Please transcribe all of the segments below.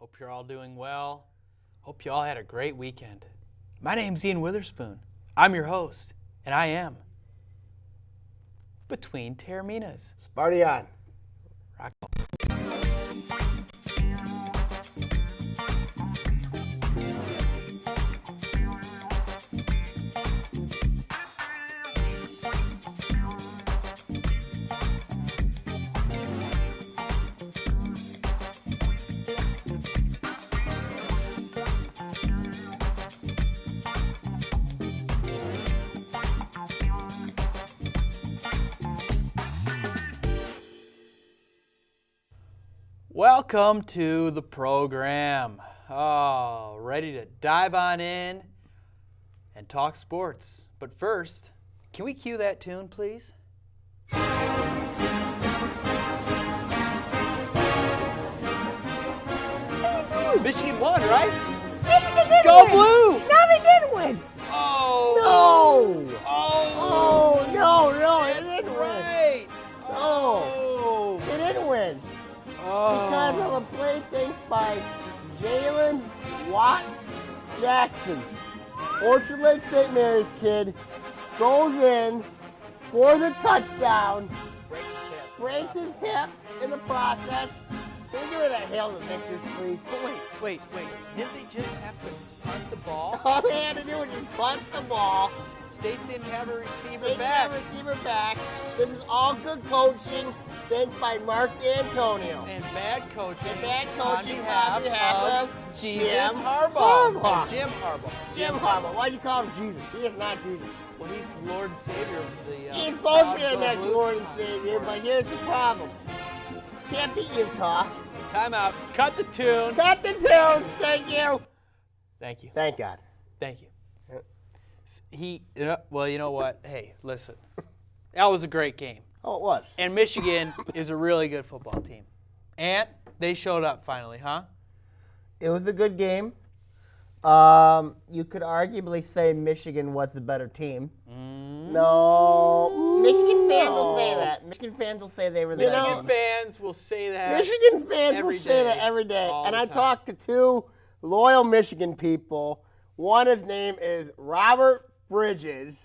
Hope you're all doing well. Hope you all had a great weekend. My name's Ian Witherspoon. I'm your host, and I am Between Taorminas. Party on. Rock. Welcome to the program. Oh, ready to dive on in and talk sports. But first, can we cue that tune, please? Michigan won, right? Michigan did Go win. Blue! No, they didn't win. Oh! No. Oh! No, That's they didn't win. right. No. Oh! They didn't win because of a play thanks by Jalen Watts Jackson. Orchard Lake St. Mary's kid goes in, scores a touchdown, breaks his hip in the process. Can we get rid of that Hail the Victors, please? But wait. Didn't they just have to punt the ball? All they had to do was just punt the ball. State didn't have a receiver They back. have a receiver back. This is all good coaching, thanks by Mark D'Antonio. And bad coaching, And bad on coaching behalf, on behalf of of Jesus Jim Harbaugh. Harbaugh. Oh, Jim Harbaugh. Jim Harbaugh. Why'd you call him Jesus? He is not Jesus. Well, he's Lord and Savior of the He's supposed to be our Go next Blues Lord and Savior, but here's the problem. Can't beat Utah. Timeout. Cut the tune. Cut the tune. Thank you. Thank you. Thank God. Thank you. Well, you know what? Hey, listen. That was a great game. Oh, it was. And Michigan is a really good football team. And they showed up finally, huh? It was a good game. You could arguably say Michigan was the better team. No. Michigan fans will say that. Michigan fans will say they were the better Michigan team. fans will say that. Michigan fans every will say that day, every day. all And the I time. talked to two loyal Michigan people. One, his name is Robert Bridges,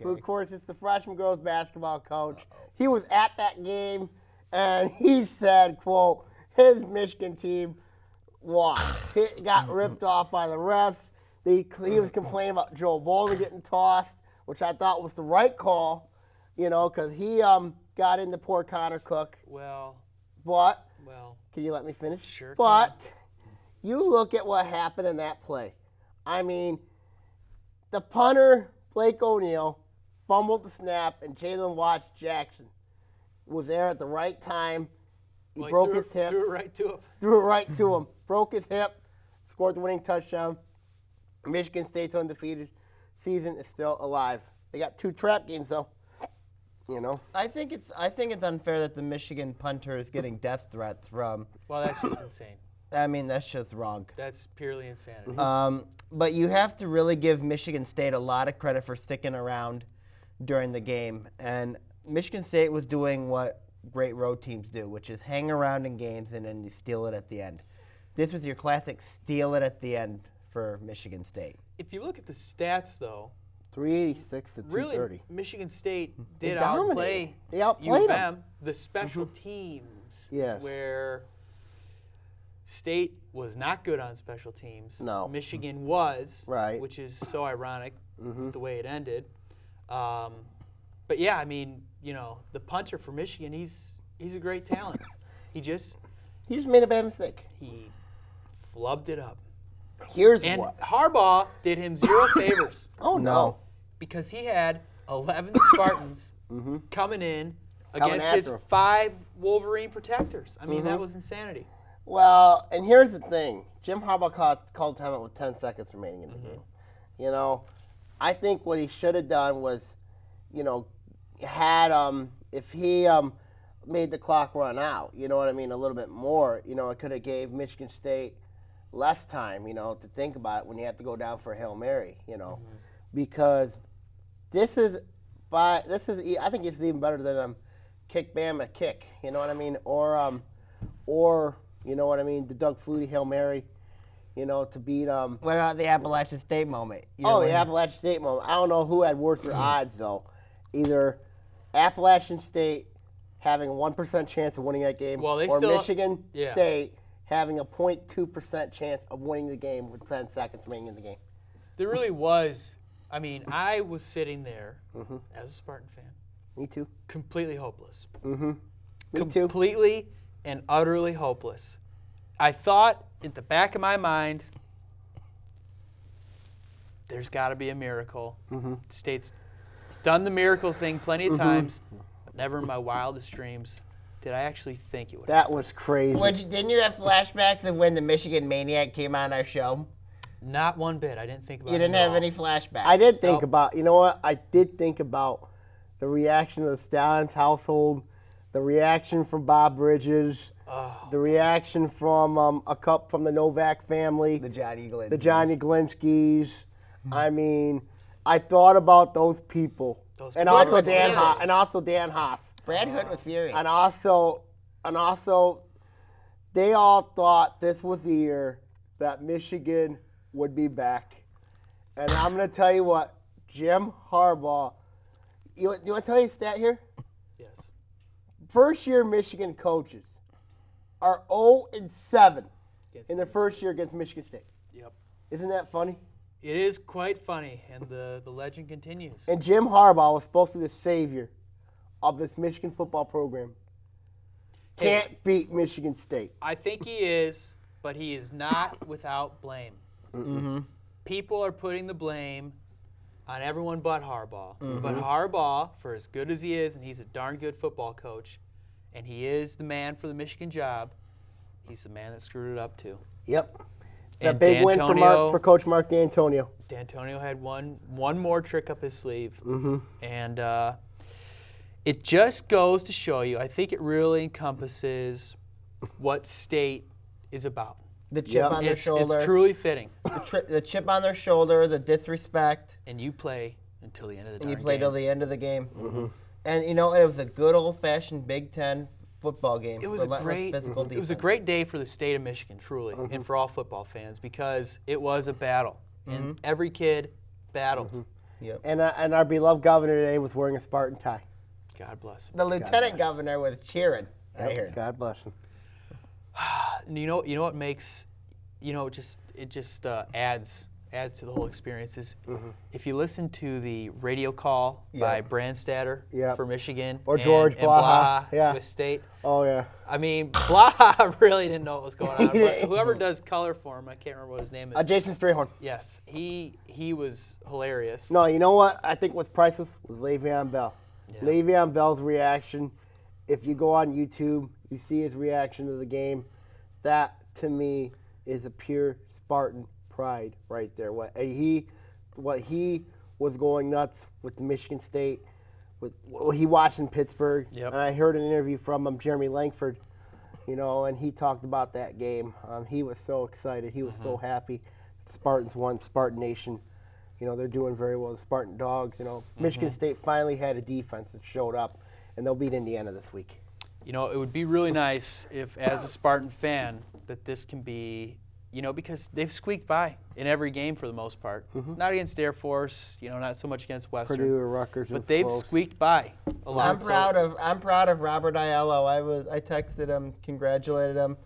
who, of course, is the freshman girls basketball coach. He was at that game, and he said, quote, his Michigan team lost. He got ripped off by the refs. He was complaining about Joe Bowling getting tossed, which I thought was the right call, because he got into poor Connor Cook. Well, But, can you let me finish? Sure But you look at what happened in that play. I mean, the punter, Blake O'Neal, fumbled the snap, and Jalen Watts Jackson was there at the right time. He broke his hip. Threw it right to him. Threw it right to him. Broke his hip, scored the winning touchdown. Michigan State's undefeated season is still alive. They got 2 trap games, though. I think it's unfair that the Michigan punter is getting death threats from. Well, that's just insane. I mean, that's just wrong. That's purely insanity. But you have to really give Michigan State a lot of credit for sticking around during the game. And Michigan State was doing what great road teams do, which is hang around in games and then you steal it at the end. This was your classic steal it at the end for Michigan State. If you look at the stats, though, 386 to 230. really, Michigan State They did outplay dominated. They outplayed U of them. M. The special teams Yes. is where State was not good on special teams. No. Michigan was, Right. which is so ironic the way it ended. But yeah, I mean, the punter for Michigan, he's a great talent. He just made a bad mistake. he flubbed it up. Here's And what. Harbaugh did him 0 favors Oh, no. because he had 11 Spartans coming in Coming against his after him. 5 Wolverine protectors. I mean, that was insanity. Well, and here's the thing. Jim Harbaugh called timeout with 10 seconds remaining in the game. I think what he should have done was, if he made the clock run out, a little bit more, it could have gave Michigan State less time, to think about it when you have to go down for a Hail Mary, because this is I think it's even better than kick Bama kick, you know what I mean, or You know what I mean? The Doug Flutie Hail Mary, to beat What about the Appalachian State moment? the Appalachian State moment. I don't know who had worse odds, though. Either Appalachian State having a 1% chance of winning that game, or Michigan State having a 0.2% chance of winning the game with 10 seconds remaining in the game. There really was. I mean, I was sitting there as a Spartan fan. Me too. Completely hopeless. Me too. Completely and utterly hopeless. I thought at the back of my mind, there's got to be a miracle. State's done the miracle thing plenty of times, but never in my wildest dreams did I actually think it would. That was crazy. Didn't you have flashbacks of when the Michigan Maniac came on our show? Not one bit. I didn't think about it. You didn't at have all. any flashbacks. I did think about, you know what? I did think about the reaction of the Stallions household, the reaction from Bob Bridges, the reaction from from the Novak family, the Johnny Glinskys. I mean, I thought about those people, and also Dan Haas. Brad Hood was furious. And also, they all thought this was the year that Michigan would be back. And I'm going to tell you what, Jim Harbaugh, do you want to tell you a stat here? Yes. First-year Michigan coaches are 0-7 in their first year against Michigan State. Yep. Isn't that funny? It is quite funny, and the legend continues. And Jim Harbaugh was supposed to be the savior of this Michigan football program. Can't beat Michigan State. I think he is, but he is not without blame. People are putting the blame on everyone but Harbaugh. But Harbaugh, for as good as he is, and he's a darn good football coach, and he is the man for the Michigan job, he's the man that screwed it up too. Yep. And That big win for Coach Mark D'Antonio. D'Antonio had one more trick up his sleeve. And it just goes to show you, I think it really encompasses what State is about. The chip on their shoulder. It's truly fitting. The chip on their shoulder, the disrespect. And you play until the end of the And darn you play game. till the end of the game. And, it was a good old-fashioned Big Ten football game. It was a great day for the state of Michigan, truly, and for all football fans, because it was a battle. And every kid battled. Yep. And our beloved governor today was wearing a Spartan tie. God bless him. The lieutenant governor was cheering. I heard. God bless him. And you know what makes, it just adds to the whole experience is if you listen to the radio call by Brandstatter for Michigan or George and Blaha with State. Oh yeah. I mean, Blaha really didn't know what was going on. But whoever does color for him, I can't remember what his name is. Jason Strayhorn. Yes, he was hilarious. No, you know what? I think what's priceless was Le'Veon Bell. Yeah. Le'Veon Bell's reaction. If you go on YouTube, you see his reaction to the game. That to me is a pure Spartan pride right there. What he was going nuts with the Michigan State, with what he watched in Pittsburgh. Yep. And I heard an interview from Jeremy Langford, and he talked about that game. He was so excited. He was so happy. Spartans won. Spartan Nation. They're doing very well. The Spartan Dogs. Michigan State finally had a defense that showed up, and they'll beat Indiana this week. It would be really nice if, as a Spartan fan, that this can be, because they've squeaked by in every game for the most part. Not against Air Force, not so much against Western. Purdue or Rutgers, but they've squeaked by a lot. I'm proud of Robert Aiello. I texted him, congratulated him,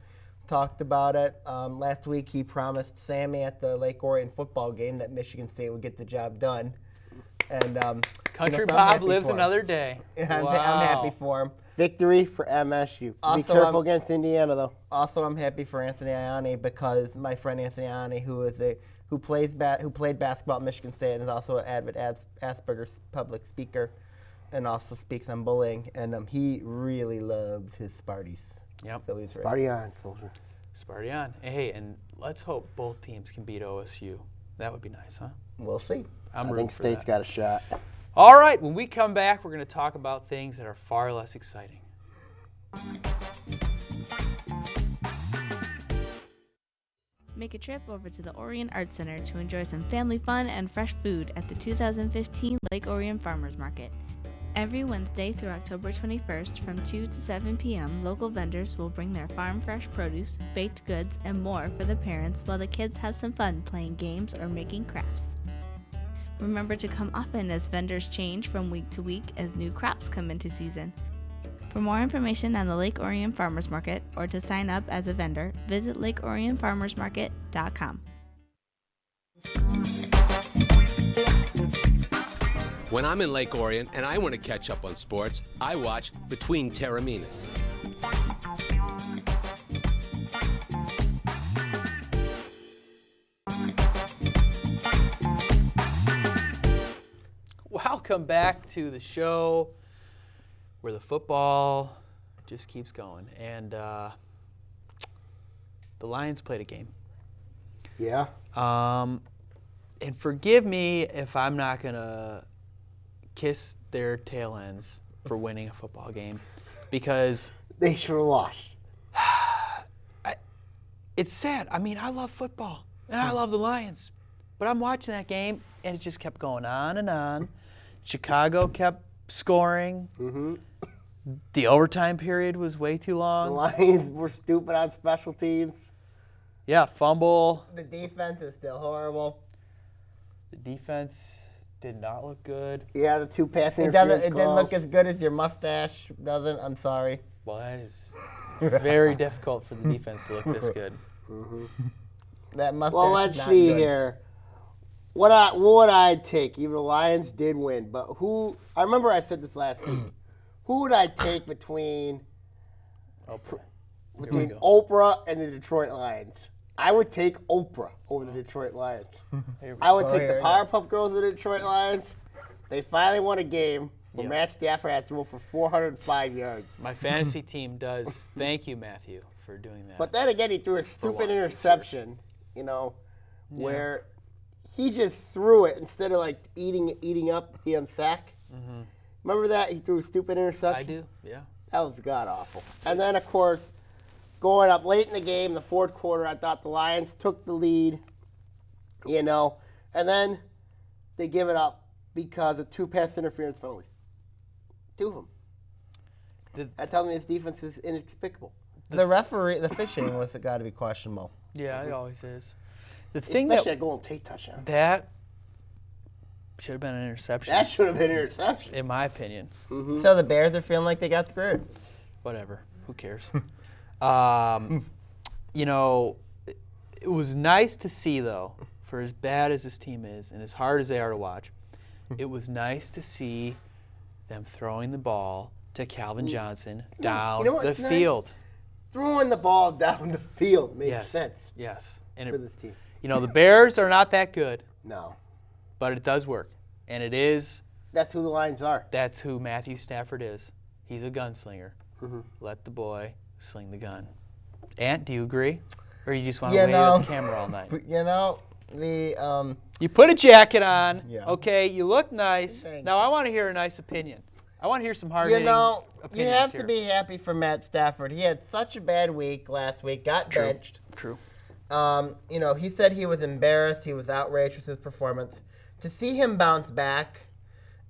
talked about it. Last week he promised Sammy at the Lake Orion football game that Michigan State would get the job done. And Country Bob lives another day. I'm happy for him. Victory for MSU. Also, be careful against Indiana, though. Also, I'm happy for Anthony Ianni because my friend Anthony Ianni, who played basketball at Michigan State and is also an avid Asperger's public speaker, and also speaks on bullying, and he really loves his Sparties. Yep. So he's ready. Sparty on, soldier. Sparty on. Hey, and let's hope both teams can beat OSU. That would be nice, huh? We'll see. I think State's got a shot. All right, when we come back, we're going to talk about things that are far less exciting. Make a trip over to the Orion Arts Center to enjoy some family fun and fresh food at the 2015 Lake Orion Farmers Market. Every Wednesday through October 21st from 2 to 7 p.m., local vendors will bring their farm fresh produce, baked goods, and more for the parents while the kids have some fun playing games or making crafts. Remember to come often as vendors change from week to week as new crops come into season. For more information on the Lake Orion Farmers Market or to sign up as a vendor, visit lakeorionfarmersmarket.com. When I'm in Lake Orion and I want to catch up on sports, I watch Between Taorminas. Welcome back to the show where the football just keeps going. And the Lions played a game. Yeah. And forgive me if I'm not going to kiss their tail ends for winning a football game, because They should have lost. it's sad. I mean, I love football and I love the Lions, but I'm watching that game and it just kept going on and on. Chicago kept scoring. Mm-hmm. The overtime period was way too The long. Lions were stupid on special teams. Yeah, fumble. The defense is still horrible. The defense did not look good. Yeah, the two pass It interference didn't calls. look as good as your mustache doesn't. I'm sorry. Well, that is very difficult for the defense to look this good. That mustache. Well, is let's not see good. here. What would I take? Even the Lions did win, but who? I remember I said this last week. Who would I take between Oprah. Oprah and the Detroit Lions? I would take Oprah over the Detroit Lions. I would take the Powerpuff Girls of the Detroit Lions. They finally won a game where Matt Stafford had to throw for 405 yards. My fantasy team does. Thank you, Matthew, for doing that. But then again, he threw a stupid once, interception, where he just threw it instead of like eating up the sack. Mm-hmm. Remember that? He threw a stupid interception? I do, yeah. That was god-awful. And then, of course, going up late in the game, the fourth quarter, I thought the Lions took the lead, and then they give it up because of two pass interference penalties. Two of them. That tells me this defense is inexplicable. The referee, the fishing was got to be questionable. Yeah, it always is. The thing Especially that that Golden Tate touchdown. that should have been an interception, That should have been an interception. in my opinion. So the Bears are feeling like they got screwed. Whatever. Who cares? It was nice to see, though, for as bad as this team is and as hard as they are to watch, it was nice to see them throwing the ball to Calvin Johnson down you know the what's nice? field. Throwing the ball down the field makes sense Yes. And for this team. the Bears are not that good, No. but it does work. And it is, That's who the Lions are. that's who Matthew Stafford is. He's a gunslinger. Let the boy sling the gun. Ant, do you agree? Or you just want to wave at the camera all night? You put a jacket on, Yeah. okay, you look nice. Thanks. Now I want to hear a nice opinion. I want to hear some hard-hitting you opinions have here. to be happy for Matt Stafford. He had such a bad week last week, got benched. True. He said he was embarrassed. He was outraged with his performance. To see him bounce back,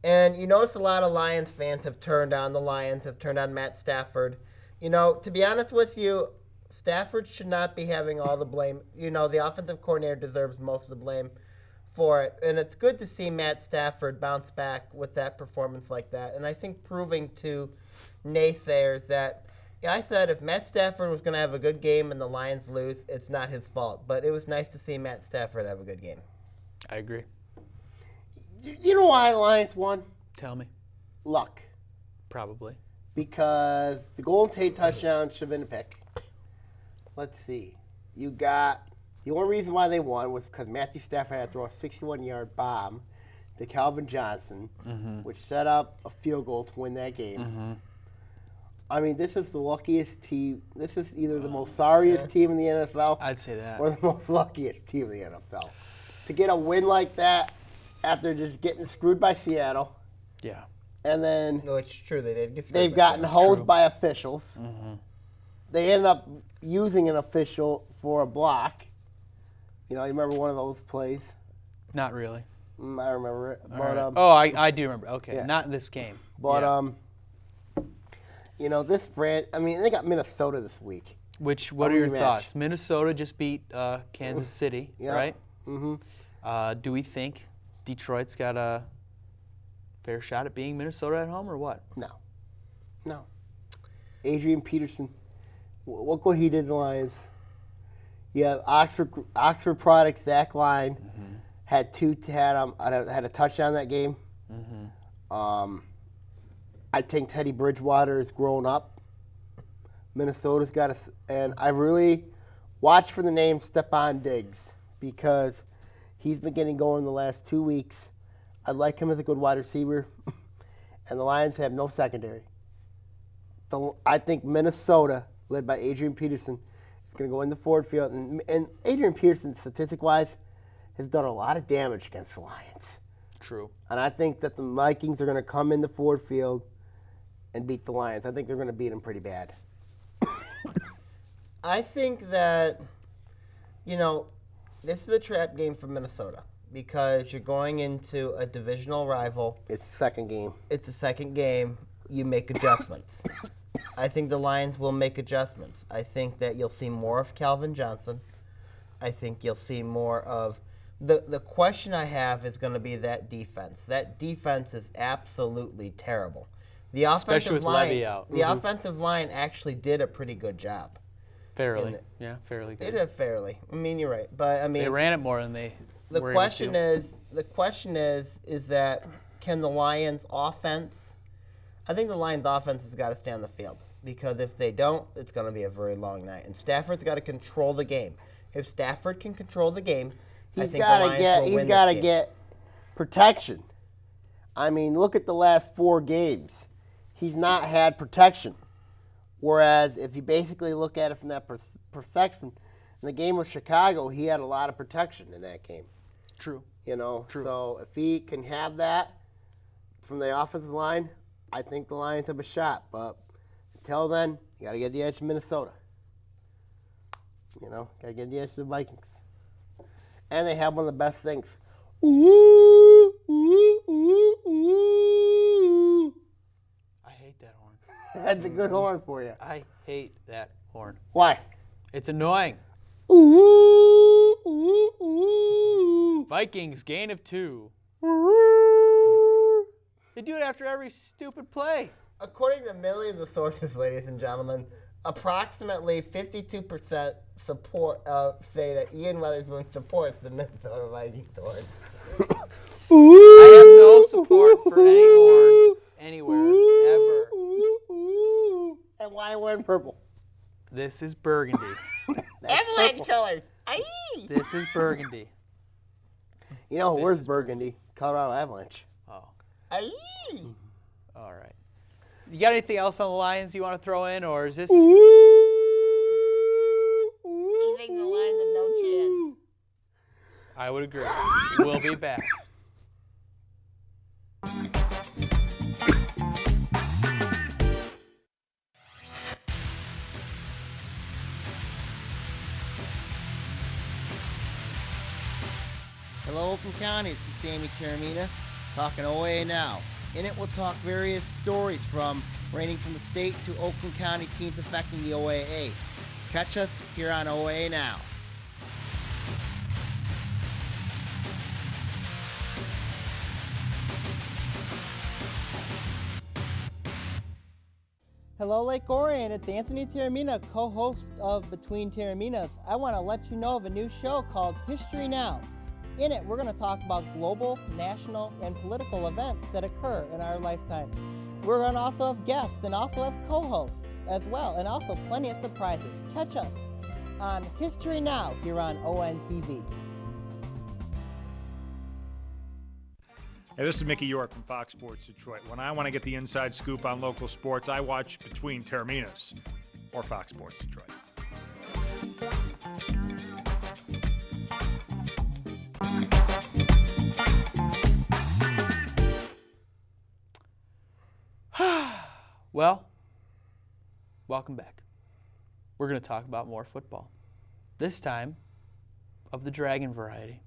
and you notice a lot of Lions fans have turned on the Lions, have turned on Matt Stafford. To be honest with you, Stafford should not be having all the blame. The offensive coordinator deserves most of the blame for it. And it's good to see Matt Stafford bounce back with that performance like that. And I think proving to naysayers that, I said if Matt Stafford was going to have a good game and the Lions lose, it's not his fault. But it was nice to see Matt Stafford have a good game. I agree. You know why the Lions won? Tell me. Luck. Probably. Because the Golden Tate touchdown should have been a pick. Let's see. The only reason why they won was because Matthew Stafford had to throw a 61-yard bomb to Calvin Johnson, which set up a field goal to win that game. I mean, this is the luckiest team. This is either the most sorriest team in the NFL I'd say that. or the most luckiest team in the NFL. To get a win like that after just getting screwed by Seattle, Yeah. and then No, it's true. They did get screwed they've by gotten that. hosed by officials. They ended up using an official for a block. You remember one of those plays? Not really. I remember it. All But right. I do remember. Okay, yeah. not in this game. But Yeah. this brand. I mean, they got Minnesota this week. What a are your rematch. thoughts? Minnesota just beat Kansas City, Yeah. right? Mm-hmm. Do we think Detroit's got a fair shot at being Minnesota at home, or what? No. Adrian Peterson. Look what he did to the Lions. You have Oxford product Zach Line had a touchdown that game. I think Teddy Bridgewater has grown up. Minnesota's got and I really watch for the name Stephon Diggs because he's been getting going the last 2 weeks. I like him as a good wide receiver, and the Lions have no secondary. I think Minnesota, led by Adrian Peterson, is going to go in the Ford Field. And Adrian Peterson, statistic-wise, has done a lot of damage against the Lions. True. And I think that the Vikings are going to come in the Ford Field and beat the Lions. I think they're going to beat them pretty bad. I think that, this is a trap game for Minnesota because you're going into a divisional rival. It's the second game. It's a second game. You make adjustments. I think the Lions will make adjustments. I think that you'll see more of Calvin Johnson. I think you'll see more of the question I have is going to be that defense. That defense is absolutely terrible. The Especially offensive with line, Levy out. The offensive line actually did a pretty good job. Fairly. Yeah, fairly They good. did fairly. I mean, you're right, but I mean, They ran it more than they the were question able to. is that can the Lions offense? I think the Lions offense has got to stay on the field because if they don't, it's going to be a very long night. And Stafford's got to control the game. If Stafford can control the game, I think the Lions will win this game. get protection. I mean, look at the last 4 games. He's not had protection. Whereas if you basically look at it from that perspective, in the game with Chicago, he had a lot of protection in that game. True. True. So if he can have that from the offensive line, I think the Lions have a shot. But until then, you got to get the edge to Minnesota. Got to get the edge to the Vikings. And they have one of the best things. Ooh, ooh, ooh, ooh. I hate that horn. That's a good horn for you. I hate that horn. Why? It's annoying. Ooh, ooh, ooh. Vikings, gain of 2. They do it after every stupid play. According to millions of sources, ladies and gentlemen, approximately 52% say that Ian Weatherspoon supports the Minnesota Vikings horn. I have no support for any horn anywhere, ever. And why wearing purple? This is burgundy. Avalanche colors. Aye. This is burgundy. Where's is Burgundy? Colorado Avalanche. Oh, Aye. all right. You got anything else on the Lions you want to throw in, or is this? You think the Lions have no chance? I would agree. We'll be back. Hello, Oakland County. It's the Sammy Taormina talking OAA now. In it, we'll talk various stories ranging from the state to Oakland County teams affecting the OAA. Catch us here on OAA now. Hello, Lake Orion. It's Anthony Taormina, co-host of Between Taorminas. I want to let you know of a new show called History Now. In it, we're going to talk about global, national, and political events that occur in our lifetime. We're going to also have guests and also have co-hosts as well, and also plenty of surprises. Catch us on History Now here on ONTV. Hey, this is Mickey York from Fox Sports Detroit. When I want to get the inside scoop on local sports, I watch Between Taorminas or Fox Sports Detroit. Well, welcome back. We're going to talk about more football. This time, of the dragon variety.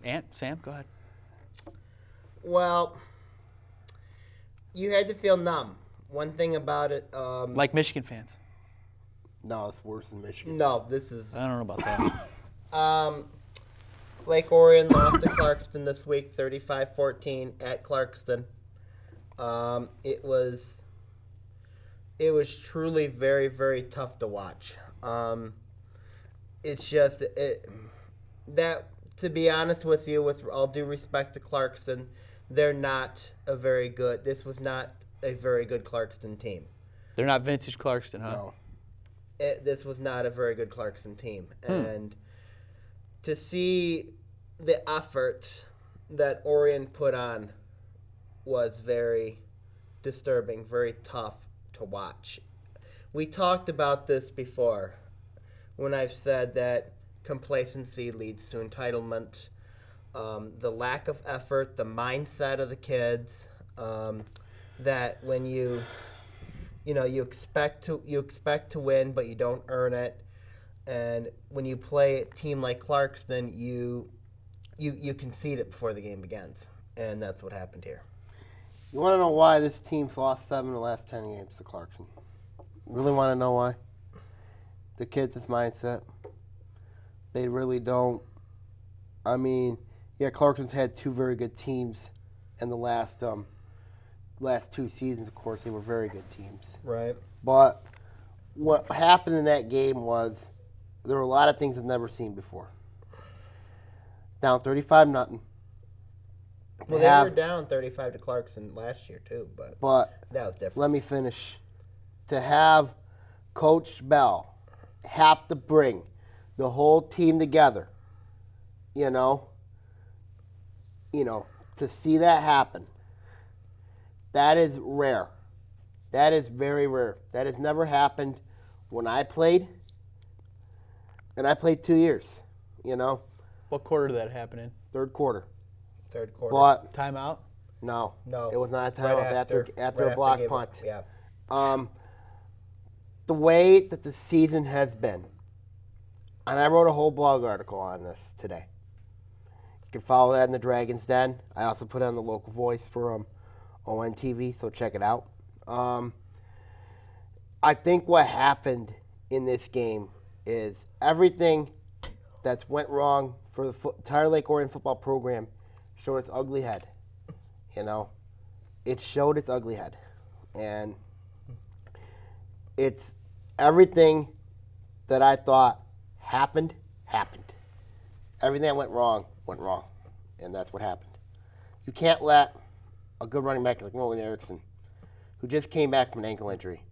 Sam, go ahead. Well, you had to feel numb. One thing about it. Like Michigan fans. No, it's worse than Michigan. No, this is. I don't know about that. Lake Orion lost to Clarkston this week, 35-14 at Clarkston. It was truly very, very tough to watch. It's just that, to be honest with you, with all due respect to Clarkston, they're not a very good. This was not a very good Clarkston team. They're not vintage Clarkston, huh? No. This was not a very good Clarkston team, and to see the effort that Orion put on was very disturbing, very tough to watch. We talked about this before when I've said that complacency leads to entitlement, the lack of effort, the mindset of the kids, that when you expect to win, but you don't earn it, and when you play a team like Clarkston, you concede it before the game begins, and that's what happened here. You want to know why this team's lost 7 of the last 10 games to Clarkson? Really want to know why? The kids' mindset. They really don't. I mean, yeah, Clarkson's had 2 very good teams in the last 2 seasons. Of course, they were very good teams. Right. But what happened in that game was there were a lot of things I've never seen before. Down 35-0. Well, they were down 35 to Clarkson last year too, but that was different. Let me finish. To have Coach Bell have to bring the whole team together, to see that happen, that is rare. That is very rare. That has never happened when I played, and I played 2 years, What quarter did that happen in? Third quarter. But Timeout? No, no, it was not a time. right It was after right a block game, punt. Yeah. The way that the season has been, and I wrote a whole blog article on this today. You can follow that in the Dragon's Den. I also put it on the local voice for ONTV, so check it out. I think what happened in this game is everything that's went wrong for the entire Lake Orion football program showed its ugly head. It showed its ugly head. And it's everything that I thought happened. Everything that went wrong. And that's what happened. You can't let a good running back like Nolan Erickson, who just came back from an ankle injury,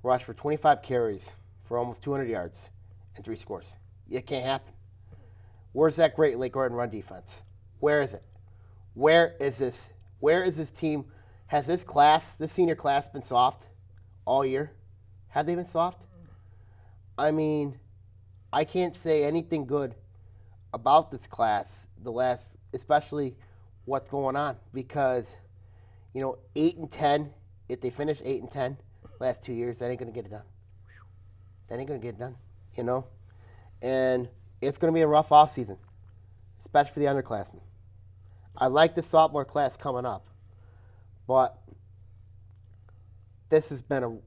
rush for 25 carries for almost 200 yards and 3 scores. It can't happen. Where's that great Lake Orion run defense? Where is it? Where is this team? Has this senior class been soft all year? Have they been soft? I mean, I can't say anything good about this class, especially what's going on, because, 8-10, if they finish 8-10 last 2 years, that ain't going to get it done. And it's going to be a rough offseason, especially for the underclassmen. I like the sophomore class coming up, but this has been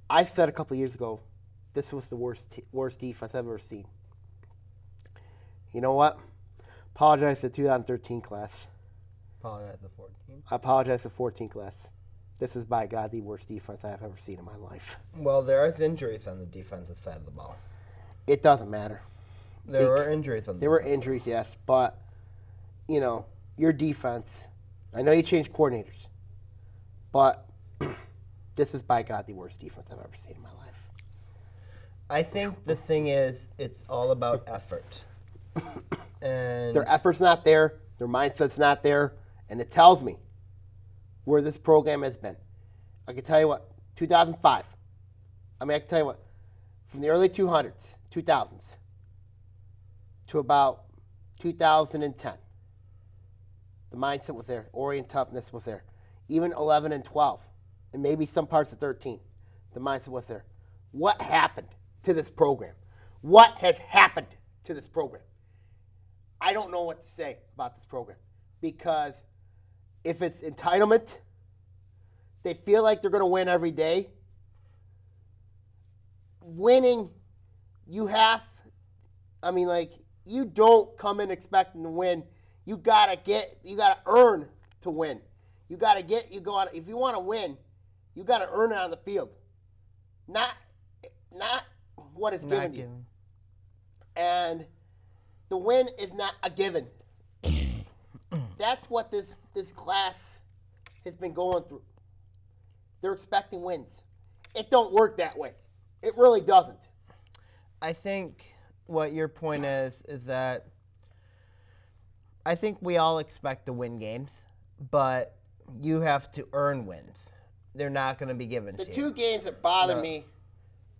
I said a couple years ago, this was the worst defense I've ever seen. You know what? Apologize to the 2013 class. Apologize to 14. I apologize to the 14 class. This is, by God, the worst defense I've ever seen in my life. Well, there are injuries on the defensive side of the ball. It doesn't matter. There were injuries on the There were injuries, yes, but, your defense, I know you changed coordinators, but this is, by God, the worst defense I've ever seen in my life. I think the thing is, it's all about effort. And their effort's not there, their mindset's not there, and it tells me where this program has been. I can tell you what, 2005. I can tell you what, from the early 2000s to about 2010, the mindset was there. Orion toughness was there. Even 11 and 12, and maybe some parts of 13, the mindset was there. What happened to this program? What has happened to this program? I don't know what to say about this program because if it's entitlement, they feel like they're going to win every day. Winning, you don't come in expecting to win. You gotta earn to win. If you want to win, you gotta earn it on the field. Not what is given to you. And the win is not a given. That's what this class has been going through. They're expecting wins. It don't work that way. It really doesn't. I think what your point is that I think we all expect to win games, but you have to earn wins. They're not going to be given to you. The two games that bothered me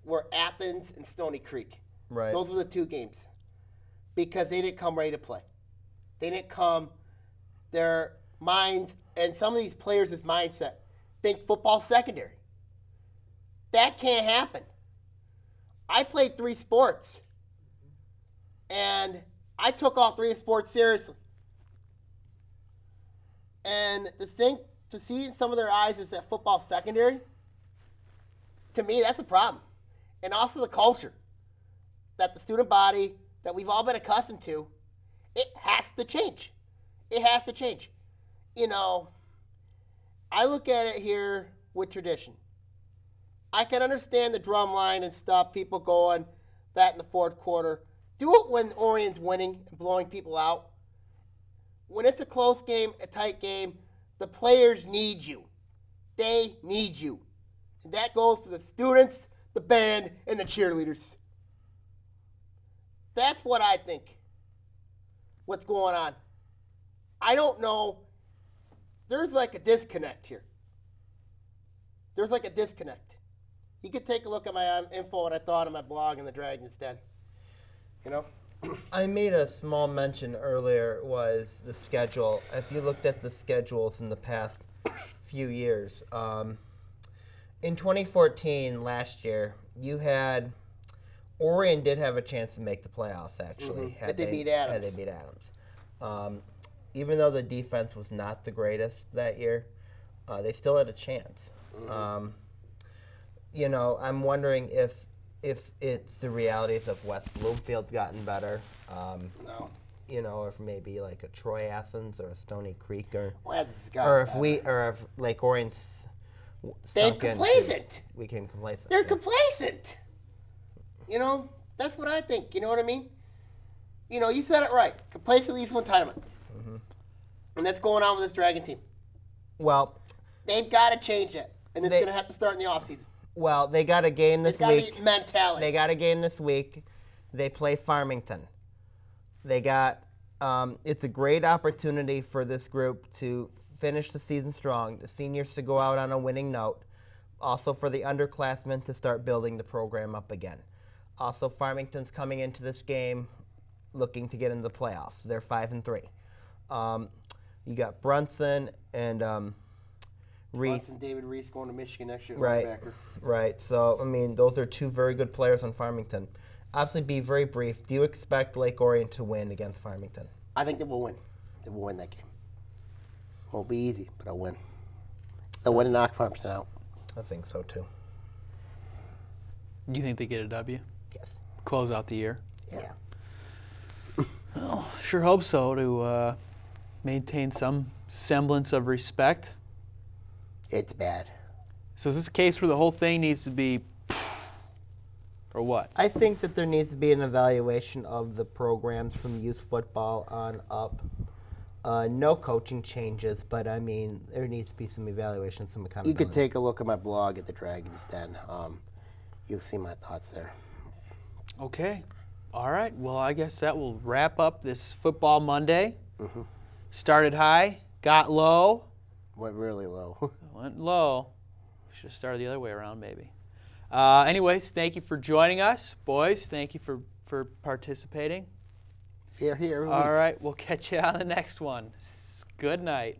were Athens and Stony Creek. Right. Those were the two games because they didn't come ready to play. They didn't come, their minds, and some of these players' mindset, think football secondary. That can't happen. I played 3 sports, and I took all 3 sports seriously. And to see in some of their eyes is that football secondary, to me, that's a problem. And also the culture that the student body that we've all been accustomed to, it has to change. It has to change. You know, I look at it here with tradition. I can understand the drum line and stuff, people going that in the fourth quarter. Do it when Orion's winning and blowing people out. When it's a close game, a tight game, the players need you. They need you. And that goes for the students, the band, and the cheerleaders. That's what I think. What's going on? I don't know. There's like a disconnect here. There's like a disconnect. You could take a look at my info, what I thought on my blog in the Dragon's Den. You know? I made a small mention earlier was the schedule. If you looked at the schedules in the past few years, in 2014, last year, you had Orion did have a chance to make the playoffs, actually. Had they beat Adams. Had they beat Adams. Even though the defense was not the greatest that year, they still had a chance. You know, I'm wondering if it's the realities of West Bloomfield's gotten better. No. You know, or if maybe like a Troy Athens or a Stony Creek, or if Lake Orion's they're complacent. We can complacent. They're complacent. You know, that's what I think. You know what I mean? You know, you said it right. Complacent leads to entitlement. And that's going on with this Dragon team. Well, they've got to change it, and it's going to have to start in the offseason. Well, they got a game this week. It's got to be mentality. They got a game this week. They play Farmington. They got. It's a great opportunity for this group to finish the season strong. The seniors to go out on a winning note. Also for the underclassmen to start building the program up again. Also, Farmington's coming into this game looking to get into the playoffs. They're 5-3. You got Brunson and Reese. Brunson, David Reese going to Michigan next year. Right. So, I mean, those are 2 very good players on Farmington. Obviously, be very brief. Do you expect Lake Orion to win against Farmington? I think they will win. They will win that game. It won't be easy, but I'll win. They'll win and knock Farmington out. I think so, too. You think they get a W? Yes. Close out the year? Yeah. Well, sure hope so, to maintain some semblance of respect. It's bad. So is this a case where the whole thing needs to be, or what? I think that there needs to be an evaluation of the programs from youth football on up. No coaching changes, but I mean, there needs to be some evaluation, some accountability. You could take a look at my blog at the Dragon's Den. You'll see my thoughts there. Okay. All right. Well, I guess that will wrap up this Football Monday. Started high, got low. Went really low. Went low. Should have started the other way around, maybe. Anyways, thank you for joining us. Boys, thank you for participating. Here. All right. We'll catch you on the next one. Good night.